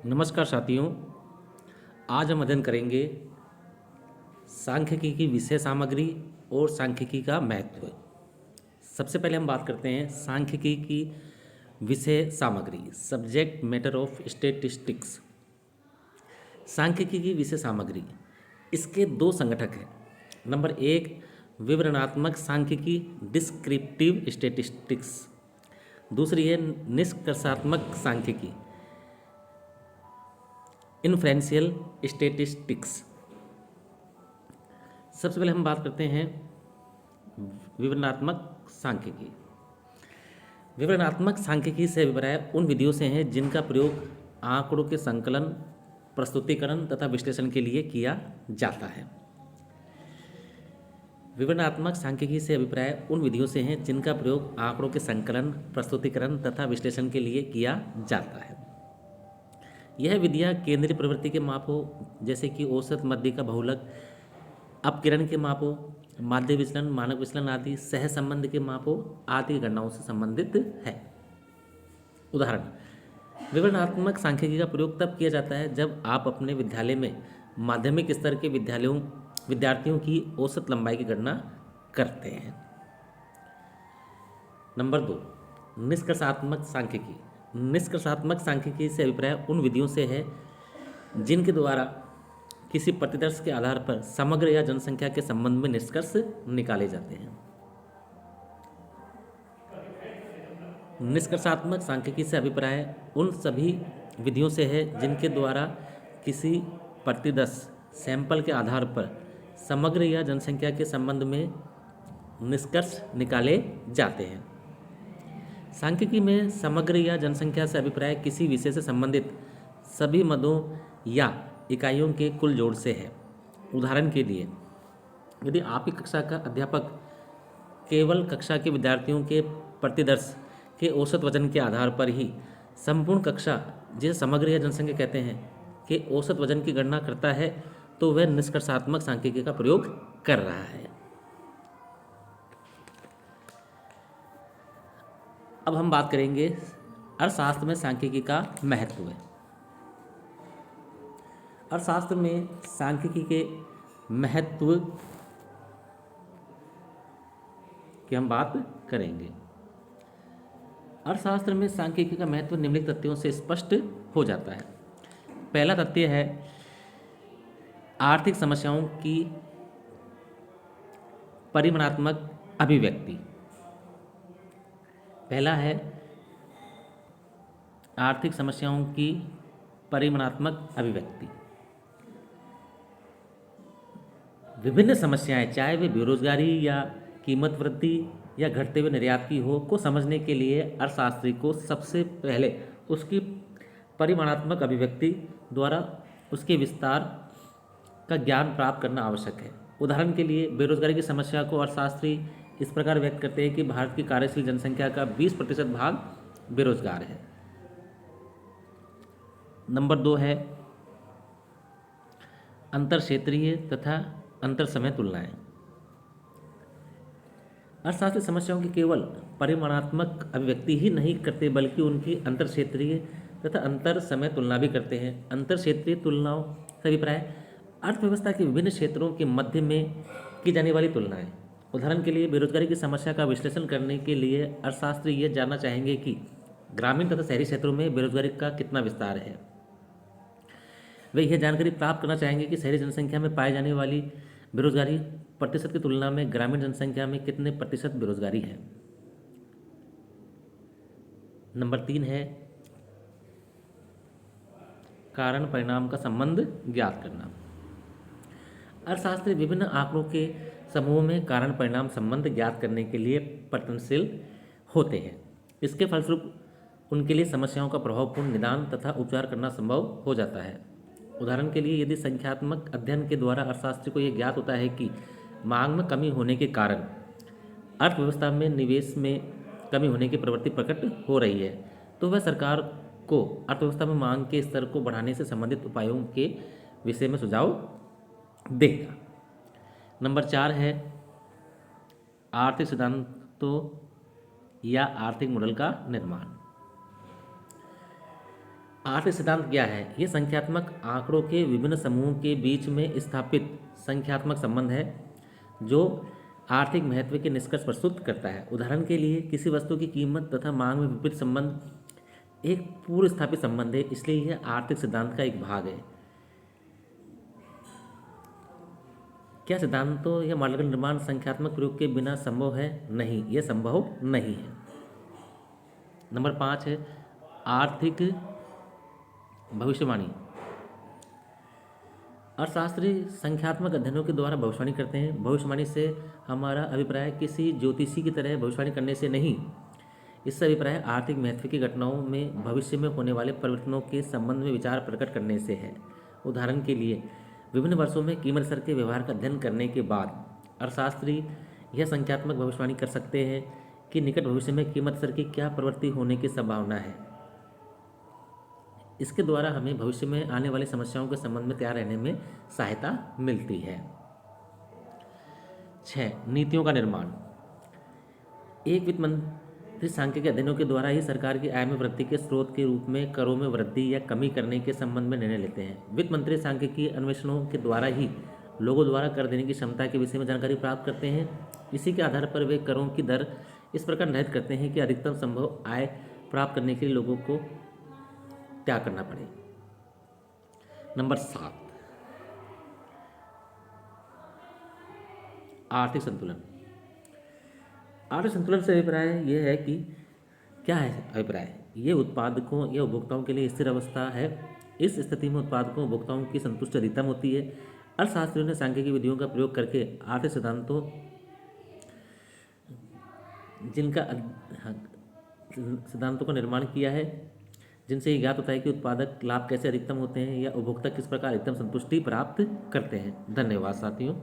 नमस्कार साथियों। आज हम अध्ययन करेंगे सांख्यिकी की विषय सामग्री और सांख्यिकी का महत्व। सबसे पहले हम बात करते हैं सांख्यिकी की विषय सामग्री, सब्जेक्ट मैटर ऑफ स्टैटिस्टिक्स। सांख्यिकी की विषय सामग्री, इसके दो संगठक हैं। नंबर एक, विवरणात्मक सांख्यिकी डिस्क्रिप्टिव स्टैटिस्टिक्स। दूसरी है निष्कर्षात्मक सांख्यिकी इन्फ्रेंशियल स्टैटिस्टिक्स। सबसे पहले हम बात करते हैं विवरणात्मक सांख्यिकी। विवरणात्मक सांख्यिकी से अभिप्राय उन विधियों से हैं जिनका प्रयोग आंकड़ों के संकलन, प्रस्तुतिकरण तथा विश्लेषण के लिए किया जाता है। विवरणात्मक सांख्यिकी से अभिप्राय उन विधियों से हैं जिनका प्रयोग आंकड़ों के संकलन, प्रस्तुतिकरण तथा विश्लेषण के लिए किया जाता है। यह विधियाँ केंद्रीय प्रवृत्ति के मापों जैसे कि औसत, मध्य का बहुलक, अपकिरण के मापों, माध्य विचलन, मानक विचलन आदि, सह संबंध के मापों आदि गणनाओं से संबंधित है। उदाहरण, विवरणात्मक सांख्यिकी का प्रयोग तब किया जाता है जब आप अपने विद्यालय में माध्यमिक स्तर के विद्यार्थियों की औसत लंबाई की गणना करते हैं। नंबर दो, निष्कर्षात्मक सांख्यिकी। निष्कर्षात्मक सांख्यिकी से अभिप्राय उन विधियों से है जिनके द्वारा किसी प्रतिदर्श के आधार पर समग्र या जनसंख्या के संबंध में निष्कर्ष निकाले जाते हैं। निष्कर्षात्मक सांख्यिकी से अभिप्राय उन सभी विधियों से है जिनके द्वारा किसी प्रतिदर्श सैंपल के आधार पर समग्र या जनसंख्या के संबंध में निष्कर्ष निकाले जाते हैं। सांख्यिकी में समग्र या जनसंख्या से अभिप्राय किसी विषय से संबंधित सभी मदों या इकाइयों के कुल जोड़ से है। उदाहरण के लिए, यदि आपकी कक्षा का अध्यापक केवल कक्षा के विद्यार्थियों के प्रतिदर्श के औसत वजन के आधार पर ही संपूर्ण कक्षा, जिसे समग्र या जनसंख्या कहते हैं, के औसत वजन की गणना करता है तो वह निष्कर्षात्मक सांख्यिकी का प्रयोग कर रहा है। अब हम बात करेंगे अर्थशास्त्र में सांख्यिकी का महत्व। अर्थशास्त्र में सांख्यिकी के महत्व की हम बात करेंगे। अर्थशास्त्र में सांख्यिकी का महत्व निम्नलिखित तथ्यों से स्पष्ट हो जाता है। पहला तथ्य है आर्थिक समस्याओं की परिमाणात्मक अभिव्यक्ति। पहला है आर्थिक समस्याओं की परिमाणात्मक अभिव्यक्ति। विभिन्न समस्याएं, चाहे वे बेरोजगारी या कीमत वृद्धि या घटते हुए निर्यात की हो, को समझने के लिए अर्थशास्त्री को सबसे पहले उसकी परिमाणात्मक अभिव्यक्ति द्वारा उसके विस्तार का ज्ञान प्राप्त करना आवश्यक है। उदाहरण के लिए, बेरोजगारी की समस्या को अर्थशास्त्री इस प्रकार व्यक्त करते हैं कि भारत की कार्यशील जनसंख्या का 20% भाग बेरोजगार है। नंबर दो है अंतर क्षेत्रीय तथा अंतर समय तुलनाएं। अर्थशास्त्री समस्याओं की केवल परिमाणात्मक अभिव्यक्ति ही नहीं करते बल्कि उनकी अंतर क्षेत्रीय तथा अंतर समय तुलना भी करते हैं। अंतर क्षेत्रीय तुलनाओं से अभिप्राय अर्थव्यवस्था के विभिन्न क्षेत्रों के मध्य में की जाने वाली तुलनाएं। उदाहरण के लिए, बेरोजगारी की समस्या का विश्लेषण करने के लिए अर्थशास्त्री यह जानना चाहेंगे कि ग्रामीण तथा शहरी क्षेत्रों में बेरोजगारी का कितना विस्तार है। वे यह जानकारी प्राप्त करना चाहेंगे कि शहरी जनसंख्या में पाई जाने वाली बेरोजगारी प्रतिशत की तुलना में ग्रामीण जनसंख्या में कितने प्रतिशत बेरोजगारी है। नंबर तीन है कारण परिणाम का संबंध ज्ञात करना। अर्थशास्त्री विभिन्न आंकड़ों के समूह में कारण परिणाम संबंध ज्ञात करने के लिए प्रयत्नशील होते हैं। इसके फलस्वरूप उनके लिए समस्याओं का प्रभावपूर्ण निदान तथा उपचार करना संभव हो जाता है। उदाहरण के लिए, यदि संख्यात्मक अध्ययन के द्वारा अर्थशास्त्री को यह ज्ञात होता है कि मांग में कमी होने के कारण अर्थव्यवस्था में निवेश में कमी होने की प्रवृत्ति प्रकट हो रही है, तो वह सरकार को अर्थव्यवस्था में मांग के स्तर को बढ़ाने से संबंधित उपायों के विषय में सुझाव देगा। नंबर चार है आर्थिक सिद्धांतों या आर्थिक मॉडल का निर्माण। आर्थिक सिद्धांत क्या है? ये संख्यात्मक आंकड़ों के विभिन्न समूहों के बीच में स्थापित संख्यात्मक संबंध है जो आर्थिक महत्व के निष्कर्ष प्रस्तुत करता है। उदाहरण के लिए किसी वस्तु की कीमत तथा मांग में विपरीत संबंध एक पूर्व स्थापित संबंध है, इसलिए यह आर्थिक सिद्धांत का एक भाग है। क्या सिद्धांतों या मॉडल का निर्माण संख्यात्मक प्रयोग के बिना संभव है? नहीं, यह संभव नहीं है। नंबर 5 है आर्थिक भविष्यवाणी। अर्थशास्त्री संख्यात्मक अध्ययनों के द्वारा भविष्यवाणी करते हैं। भविष्यवाणी से हमारा अभिप्राय किसी ज्योतिषी की तरह भविष्यवाणी करने से नहीं, इससे अभिप्राय आर्थिक महत्व की घटनाओं में भविष्य में होने वाले परिवर्तनों के संबंध में विचार प्रकट करने से है। उदाहरण के लिए विभिन्न वर्षों में कीमत स्तर के व्यवहार का अध्ययन करने के बाद अर्थशास्त्री यह संख्यात्मक भविष्यवाणी कर सकते हैं कि निकट भविष्य में कीमत स्तर की क्या प्रवृत्ति होने की संभावना है। इसके द्वारा हमें भविष्य में आने वाली समस्याओं के संबंध में तैयार रहने में सहायता मिलती है। 6 नीतियों का निर्माण। एक वित्त मंत्री सांख्यिकी अध्ययनों के द्वारा ही सरकार की आय में वृद्धि के स्रोत के रूप में करों में वृद्धि या कमी करने के संबंध में निर्णय लेते हैं। वित्त मंत्री सांख्यिकी अन्वेषणों के द्वारा ही लोगों द्वारा कर देने की क्षमता के विषय में जानकारी प्राप्त करते हैं। इसी के आधार पर वे करों की दर इस प्रकार निर्धारित करते हैं कि अधिकतम संभव आय प्राप्त करने के लिए लोगों को त्याग करना पड़े। नंबर 7 आर्थिक संतुलन। आर्थिक संतुलन से अभिप्राय यह है कि क्या है अभिप्राय? ये उत्पादकों या उपभोक्ताओं के लिए स्थिर अवस्था है। इस स्थिति में उत्पादकों उपभोक्ताओं की संतुष्टि अधिकतम होती है। अर्थशास्त्रियों ने सांख्यिकी विधियों का प्रयोग करके आर्थिक सिद्धांतों का निर्माण किया है, जिनसे ये ज्ञात होता है कि उत्पादक लाभ कैसे अधिकतम होते हैं या उपभोक्ता किस प्रकार अधिकतम संतुष्टि प्राप्त करते हैं। धन्यवाद साथियों।